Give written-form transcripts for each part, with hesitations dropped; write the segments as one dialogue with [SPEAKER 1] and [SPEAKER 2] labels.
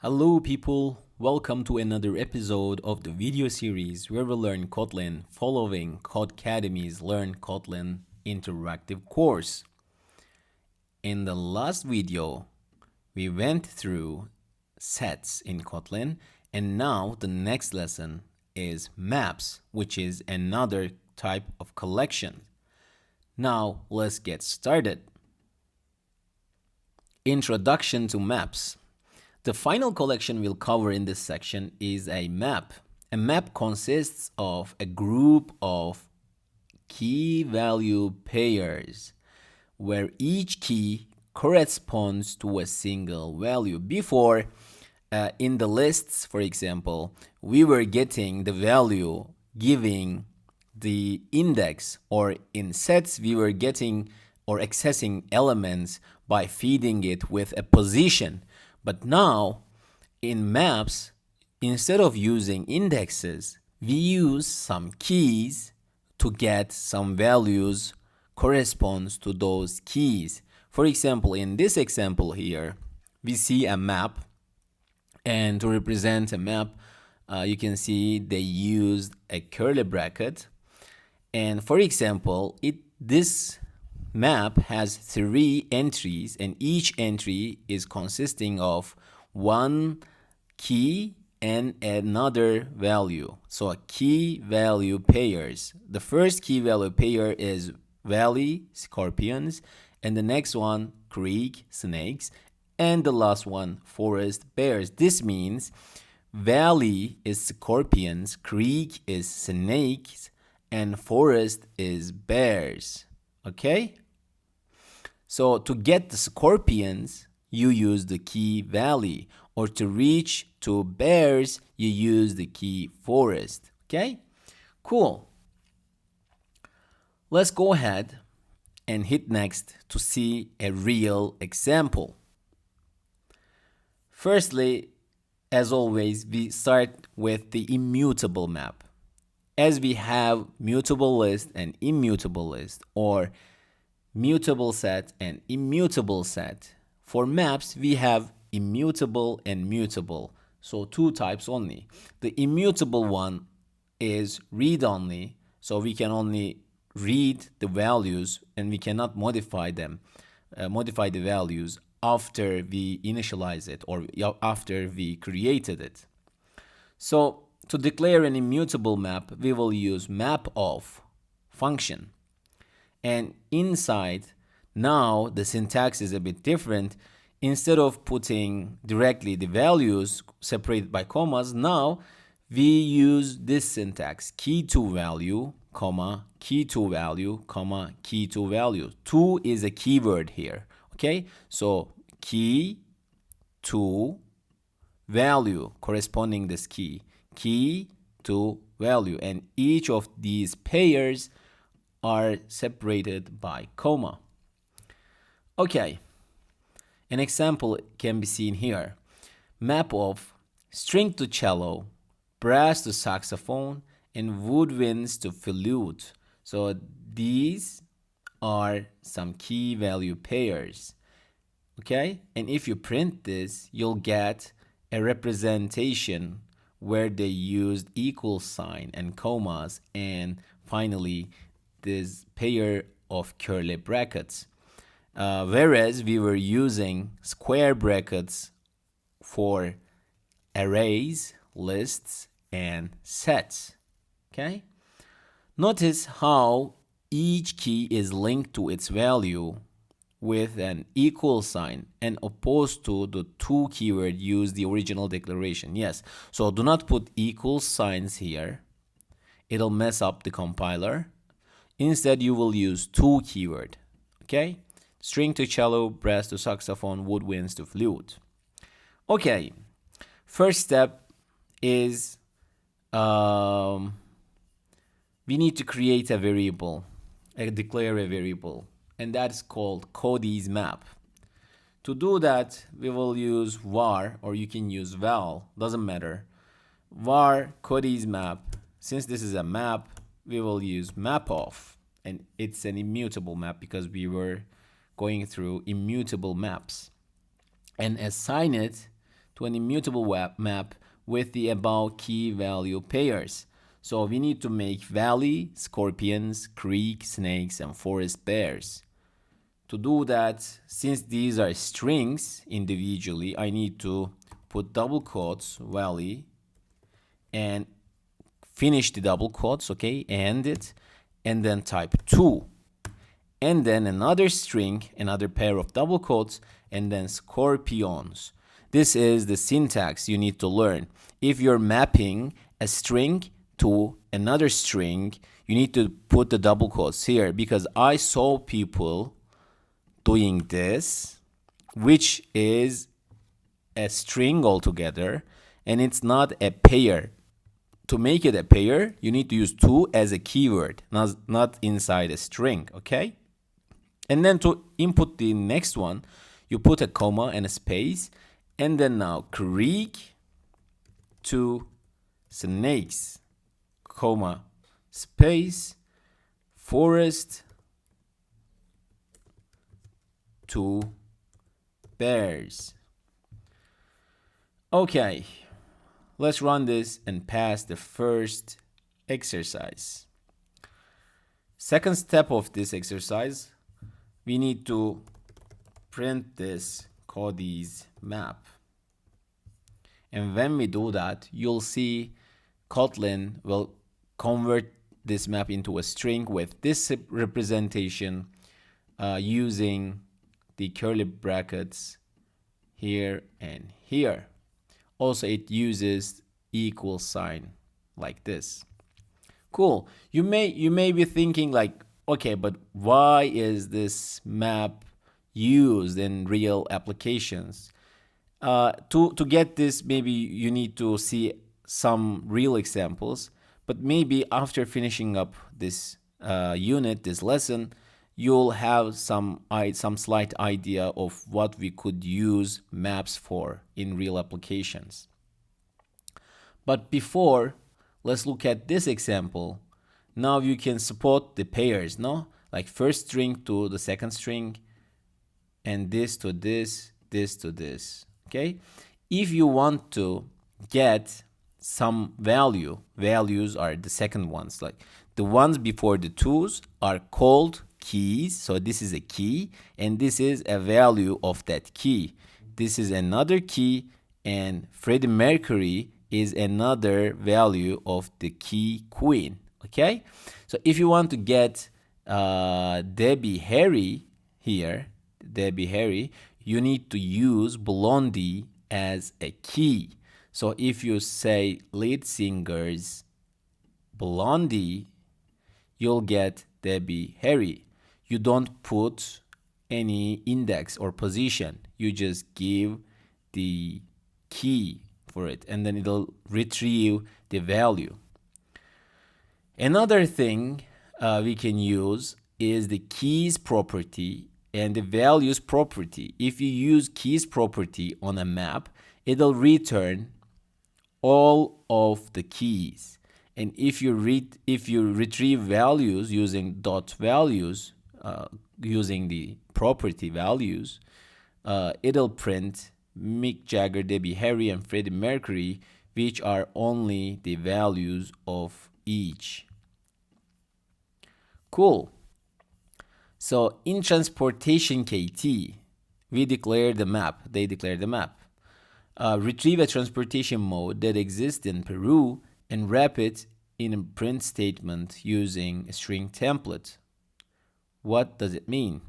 [SPEAKER 1] Hello people, welcome to another episode of the video series where we learn Kotlin following Codecademy's Learn Kotlin interactive course. In the last video, we went through sets in Kotlin, and now the next lesson is maps, which is another type of collection. Now let's get started. Introduction to maps. The final collection we'll cover in this section is a map. A map consists of a group of key value pairs where each key corresponds to a single value. Before, in the lists, for example, we were getting the value giving the index, or in sets, we were getting or accessing elements by feeding it with a position. But now, in maps, instead of using indexes, we use some keys to get some values corresponds to those keys. For example, in this example here, we see a map, and to represent a map, you can see they used a curly bracket. And for example, this map has 3 entries, and each entry is consisting of one key and another value. So a key value pairs. The first key value pair is valley, scorpions, and the next one creek, snakes, and the last one forest, bears. This means valley is scorpions, creek is snakes, and forest is bears. Okay? So to get the scorpions, you use the key valley, or to reach to bears, you use the key forest. Okay? Cool. Let's go ahead and hit next to see a real example. Firstly, as always, we start with the immutable map. As we have mutable list and immutable list, or mutable set and immutable set. For maps, we have immutable and mutable. So 2 types only. The immutable one is read-only, so we can only read the values and we cannot modify them, modify the values after we initialize it or after we created it. So to declare an immutable map, we will use map_of function. And inside, now the syntax is a bit different. Instead of putting directly the values separated by commas, now we use this syntax: key to value, comma, key to value, comma, key to value. 2 is a keyword here. Okay, so key to value corresponding this key to value, and each of these pairs are separated by comma. Okay, an example can be seen here. Map of string to cello, brass to saxophone, and woodwinds to flute. So these are some key value pairs. Okay, and if you print this, you'll get a representation where they used equal sign and commas, and finally this pair of curly brackets. Whereas we were using square brackets for arrays, lists, and sets. Okay? Notice how each key is linked to its value with an equal sign, and opposed to the 2 keyword used the original declaration. Yes, so do not put equal signs here. It'll mess up the compiler. Instead, you will use 2 keyword. Okay? String to cello, brass to saxophone, woodwinds to flute. Okay. First step is we need to create a variable, declare a variable, and that's called Cody's map. To do that, we will use var, or you can use val, doesn't matter. Var Cody's map. Since this is a map, we will use map_of, and it's an immutable map because we were going through immutable maps, and assign it to an immutable map with the above key value pairs. So we need to make valley, scorpions, creek, snakes, and forest bears. To do that, since these are strings individually, I need to put double quotes, valley, and finish the double quotes, okay, end it, and then type 2. And then another string, another pair of double quotes, and then scorpions. This is the syntax you need to learn. If you're mapping a string to another string, you need to put the double quotes here, because I saw people doing this, which is a string altogether, and it's not a pair. To make it a pair, you need to use 2 as a keyword, not inside a string, okay? And then to input the next one, you put a comma and a space, and then now creek to snakes, comma, space, forest to bears. Okay, let's run this and pass the first exercise. Second step of this exercise, we need to print this Cody's map. And when we do that, you'll see Kotlin will convert this map into a string with this representation using the curly brackets here and here. Also, it uses equal sign like this. Cool. You may be thinking like, okay, but why is this map used in real applications? To get this, maybe you need to see some real examples, but maybe after finishing up this unit, this lesson, you'll have some slight idea of what we could use maps for in real applications. But before, let's look at this example. Now you can support the pairs, no? Like first string to the second string, and this to this, this to this, okay? If you want to get some values are the second ones. Like the ones before the twos are called keys. So this is a key, and this is a value of that key. This is another key, and Freddie Mercury is another value of the key queen. Okay, so if you want to get Debbie Harry here, you need to use Blondie as a key. So if you say lead singers Blondie, you'll get Debbie Harry. You don't put any index or position. You just give the key for it, and then it'll retrieve the value. Another thing we can use is the keys property and the values property. If you use keys property on a map, it'll return all of the keys. And if you retrieve values using dot values, using the property values, it'll print Mick Jagger, Debbie Harry, and Freddie Mercury, which are only the values of each. Cool. So in transportation KT, we declare the map. They declare the map. Retrieve a transportation mode that exists in Peru and wrap it in a print statement using a string template. What does it mean?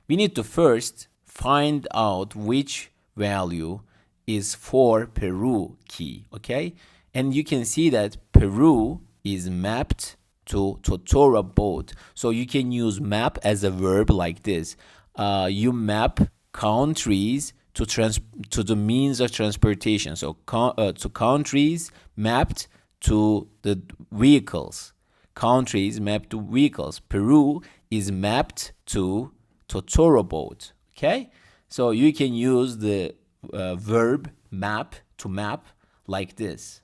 [SPEAKER 1] We need to first find out which value is for Peru key, okay? And you can see that Peru is mapped to Totora boat. So you can use map as a verb like this. You map countries to the means of transportation. So to countries mapped to the vehicles. Countries mapped to vehicles. Peru is mapped to Totoro boat. Okay? So you can use the verb map to map like this.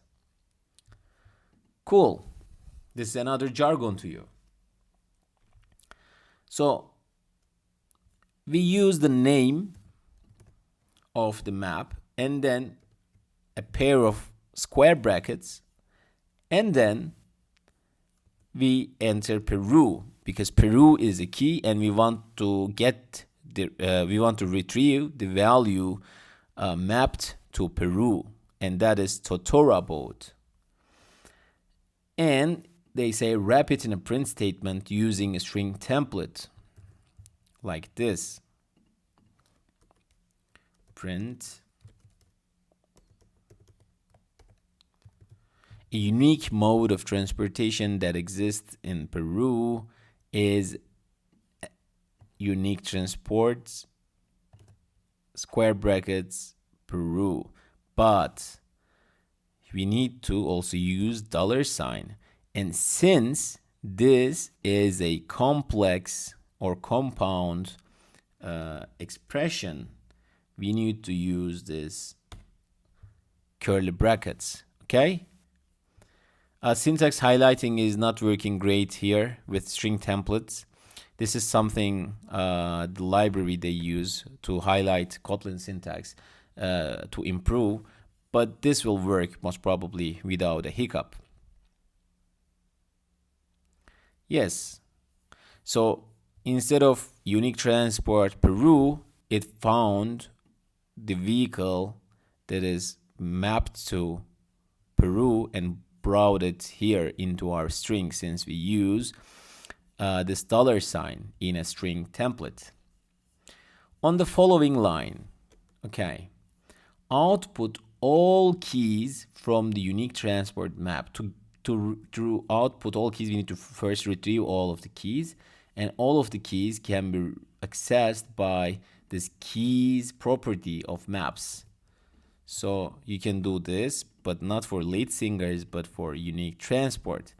[SPEAKER 1] Cool. This is another jargon to you. So we use the name of the map, and then a pair of square brackets, and then we enter Peru because Peru is a key, and we want to retrieve the value mapped to Peru, and that is Totorabod. And they say wrap it in a print statement using a string template like this. Print. A unique mode of transportation that exists in Peru is unique transports, square brackets, Peru. But we need to also use $. And since this is a complex or compound expression, we need to use this curly brackets, okay? Syntax highlighting is not working great here with string templates. This is something the library they use to highlight Kotlin syntax to improve, but this will work most probably without a hiccup. Yes, so instead of unique transport Peru, it found the vehicle that is mapped to Peru and brought it here into our string since we use this $sign in a string template. On the following line, okay, output all keys from the unique transport map. To output all keys, we need to first retrieve all of the keys, and all of the keys can be accessed by this keys property of maps. So you can do this, but not for lead singers, but for unique transport.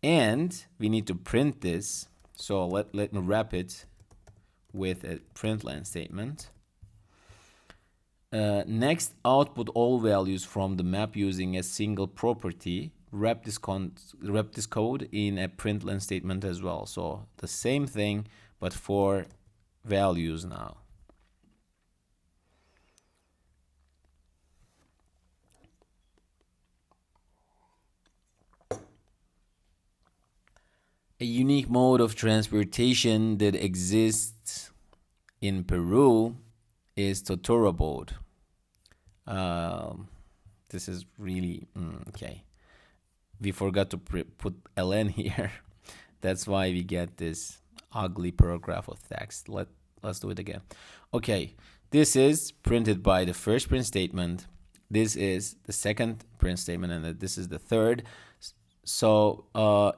[SPEAKER 1] And we need to print this. So let me wrap it with a println statement. Next, output all values from the map using a single property. Wrap this code in a println statement as well. So the same thing, but for values now. A unique mode of transportation that exists in Peru is Totorabod. This is really okay. We forgot to put ln here. That's why we get this ugly paragraph of text. Let's do it again. Okay, this is printed by the first print statement. This is the second print statement, and this is the third. So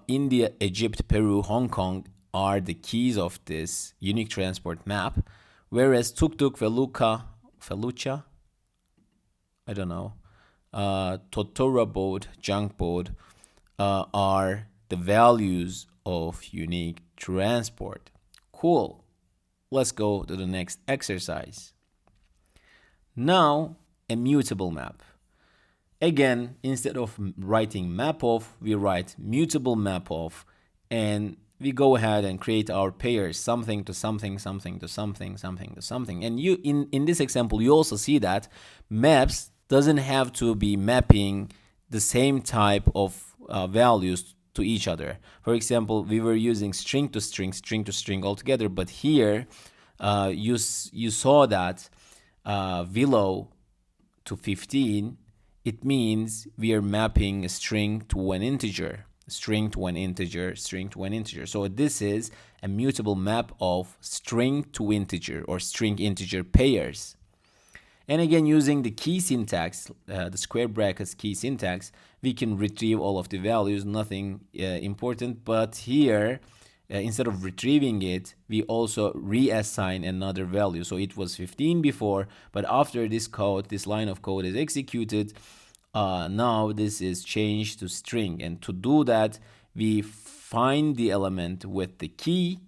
[SPEAKER 1] India, Egypt, Peru, Hong Kong are the keys of this unique transport map, whereas Tuk-Tuk, Felucha, I don't know, Totorabod, Junkbod are the values of unique transport. Cool. Let's go to the next exercise. Now, a mutable map. Again, instead of writing map of, we write mutable map of, and we go ahead and create our pairs, something to something, something to something, something to something. And you in this example, you also see that maps doesn't have to be mapping the same type of values to each other. For example, we were using string to string, string to string altogether, but here you saw that below to 15, it means we are mapping a string to an integer, string to an integer, string to an integer. So this is a mutable map of string to integer or string integer pairs. And again, using the key syntax, the square brackets key syntax, we can retrieve all of the values, nothing important. But here, instead of retrieving it, we also reassign another value. So it was 15 before, but after this code, this line of code is executed, now this is changed to string. And to do that, we find the element with the key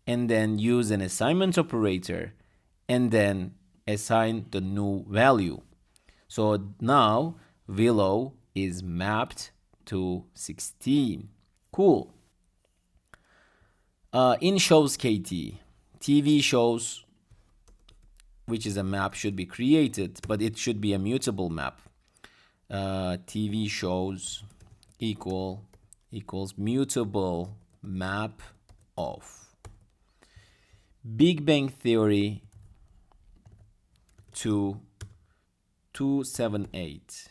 [SPEAKER 1] and then use an assignment operator and then assign the new value. So now Willow is mapped to 16. Cool. In shows KT, TV shows, which is a map, should be created, but it should be a mutable map. TV shows equals mutable map of Big Bang Theory to 278,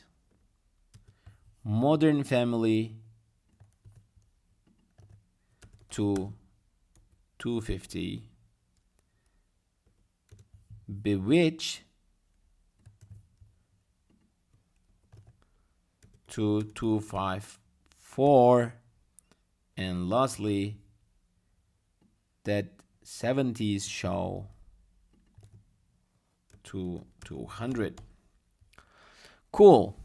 [SPEAKER 1] Modern Family to 250, Bewitch to 254, and lastly, That 70s Show to 200. Cool.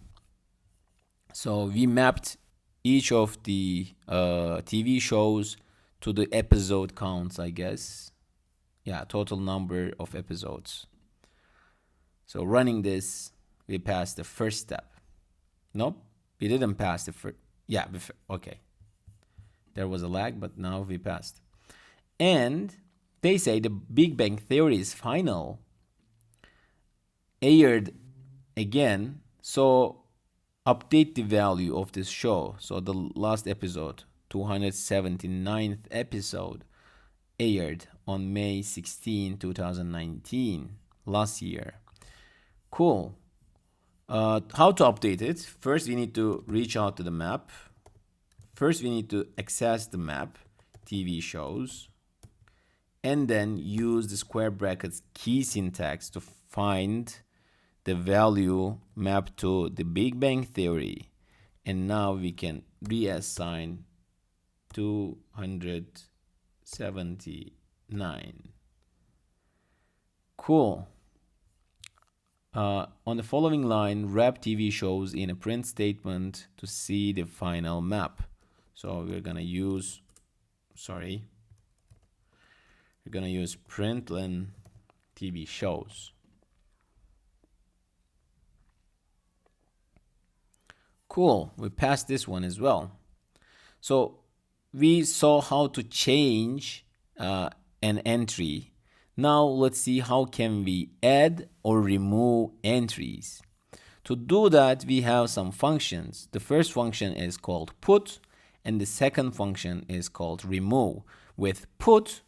[SPEAKER 1] So we mapped each of the TV shows to the episode counts, I guess. Yeah, total number of episodes. So running this, we passed the first step. Nope, we didn't pass the first. Yeah, okay. There was a lag, but now we passed. And they say the Big Bang Theory's final aired again. So update the value of this show. So the last episode, 279th episode, aired on May 16, 2019, last year. Cool. How to update it? First, we need to reach out to the map. First, we need to access the map, TV shows, and then use the square brackets key syntax to find the value mapped to the Big Bang Theory. And now we can reassign 279. Cool. On the following line, wrap TV shows in a print statement to see the final map. So we're gonna use, we're gonna use println TV shows. Cool, we passed this one as well. So we saw how to change an entry. Now let's see how can we add or remove entries. To do that, we have some functions. The first function is called put, and the second function is called remove. With put,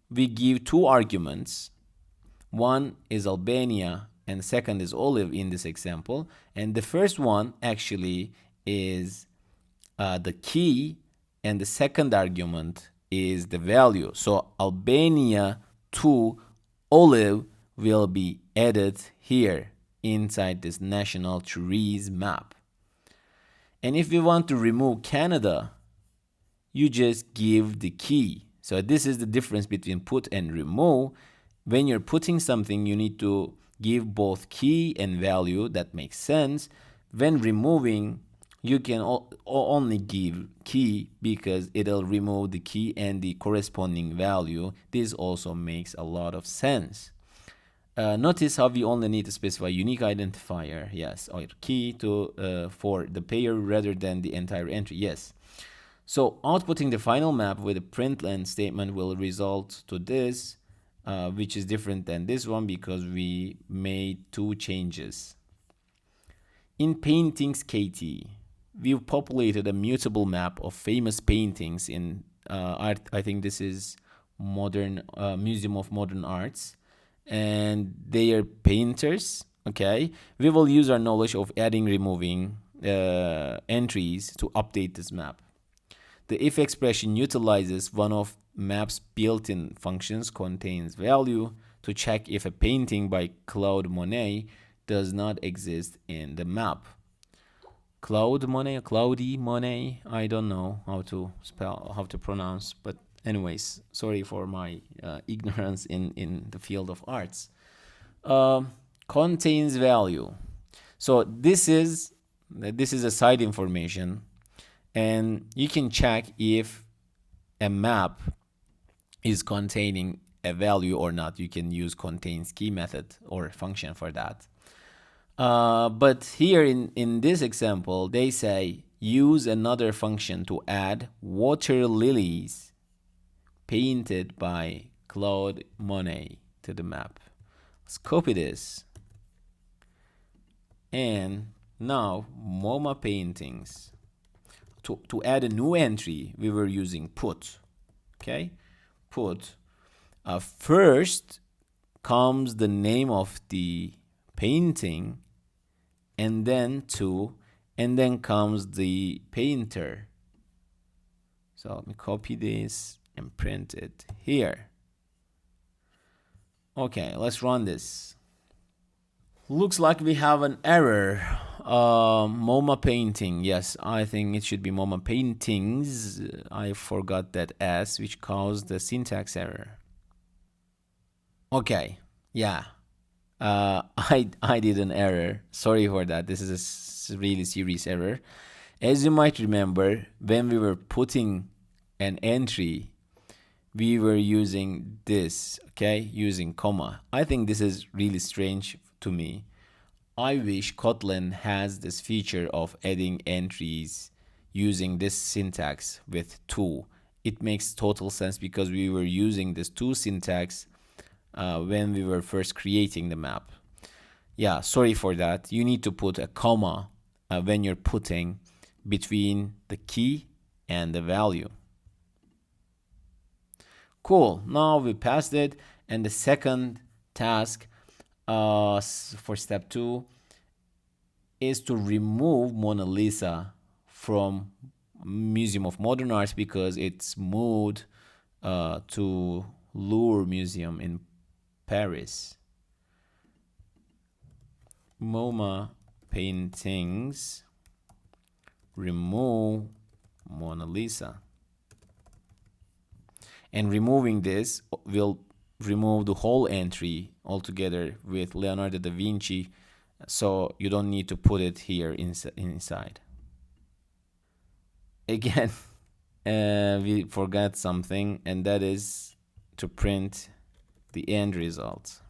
[SPEAKER 1] we give two arguments. One is Albania and second is Olive in this example. And the first one actually is the key, and the second argument is the value. So Albania to Olive will be added here inside this national trees map. And if we want to remove Canada, you just give the key. So this is the difference between put and remove. When you're putting something, you need to give both key and value. That makes sense. When removing, you can only give key because it'll remove the key and the corresponding value. This also makes a lot of sense. Notice how we only need to specify unique identifier, yes, or key to for the pair rather than the entire entry, yes. So outputting the final map with a println statement will result to this, which is different than this one because we made two changes. In Paintings KT, we've populated a mutable map of famous paintings in I think this is modern Museum of Modern Arts, and they are painters. Okay, we will use our knowledge of adding removing entries to update this map. The if expression utilizes one of map's built-in functions contains value to check if a painting by Claude Monet does not exist in the map. Claude Monet, I don't know how to spell, how to pronounce, but anyways, sorry for my ignorance in the field of arts. Contains value. So this is a side information, and you can check if a map is containing a value or not. You can use contains key method or function for that. But here in this example, they say use another function to add water lilies painted by Claude Monet to the map. Let's copy this and Now, MoMA paintings. To add a new entry, we were using put. Okay, put. First comes the name of the painting, and then and then comes the painter. So let me copy this and print it here. Okay, let's run this. Looks like we have an error. MoMA painting. Yes, I think it should be MoMA paintings. I forgot that S, which caused the syntax error. Okay, yeah. I did an error. Sorry for that. This is a really serious error. As you might remember, when we were putting an entry, we were using this, okay, using comma. I think this is really strange to me. I wish Kotlin has this feature of adding entries using this syntax with to. It makes total sense because we were using this to syntax when we were first creating the map. Yeah, sorry for that. You need to put a comma when you're putting between the key and the value. Cool. Now we passed it. And the second task for step 2 is to remove Mona Lisa from Museum of Modern Art because it's moved to Louvre Museum in Paris. MoMA paintings remove Mona Lisa. And removing this will remove the whole entry altogether with Leonardo da Vinci, so you don't need to put it here inside. Again, we forgot something, and that is to print the end result.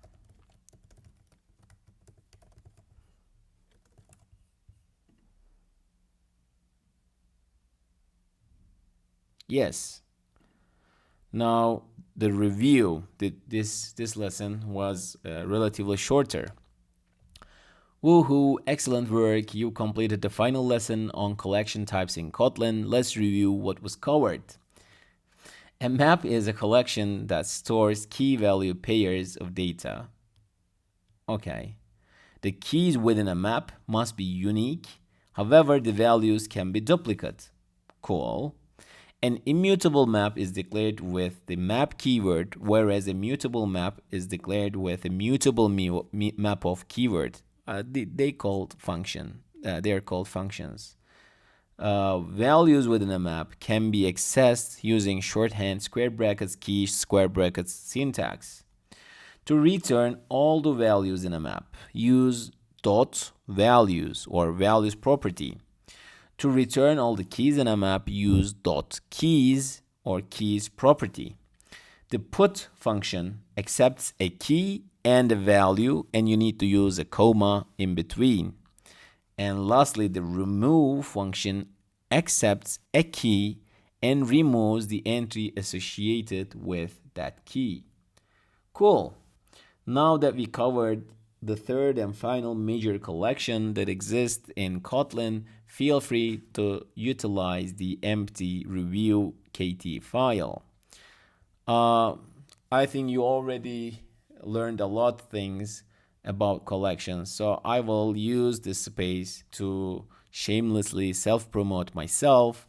[SPEAKER 1] Yes. Now the review. This lesson was relatively shorter. Woohoo, excellent work. You completed the final lesson on collection types in Kotlin. Let's review what was covered. A map is a collection that stores key value pairs of data. Okay. The keys within a map must be unique. However, the values can be duplicate. Cool. An immutable map is declared with the map keyword, whereas a mutable map is declared with a mutable map of keyword. They called function. They are called functions. Values within a map can be accessed using shorthand square brackets key square brackets syntax. To return all the values in a map, use dot values or values property. To return all the keys in a map, use dot keys or keys property. The put function accepts a key and a value, and you need to use a comma in between. And lastly, the remove function accepts a key and removes the entry associated with that key. Cool. Now that we covered the third and final major collection that exists in Kotlin, feel free to utilize the empty review KT file. I think you already learned a lot of things about collections, so I will use this space to shamelessly self-promote myself.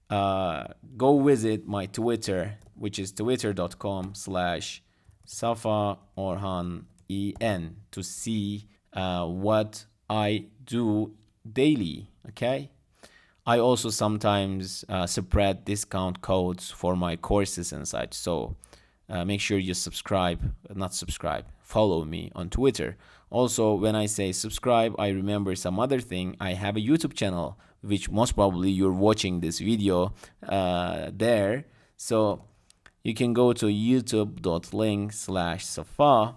[SPEAKER 1] Go visit my Twitter, which is twitter.com/SafaOrhanEN to see what I do daily, okay? I also sometimes spread discount codes for my courses and such, so make sure you follow me on Twitter. Also, when I say subscribe, I remember some other thing. I have a YouTube channel, which most probably you're watching this video there. So you can go to youtube.link/Safa,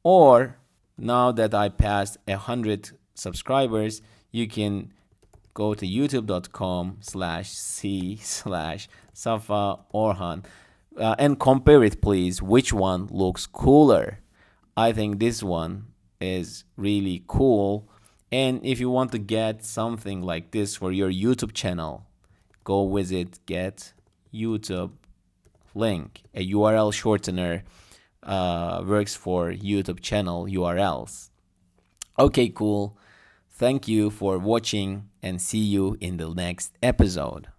[SPEAKER 1] or now that I passed 100 subscribers, you can go to youtube.com/c/SafaOrhan and compare it, please. Which one looks cooler? I think this one is really cool, And if you want to get something like this for your YouTube channel, go visit Get YouTube link. A URL shortener works for YouTube channel URLs. Okay, cool. Thank you for watching and see you in the next episode.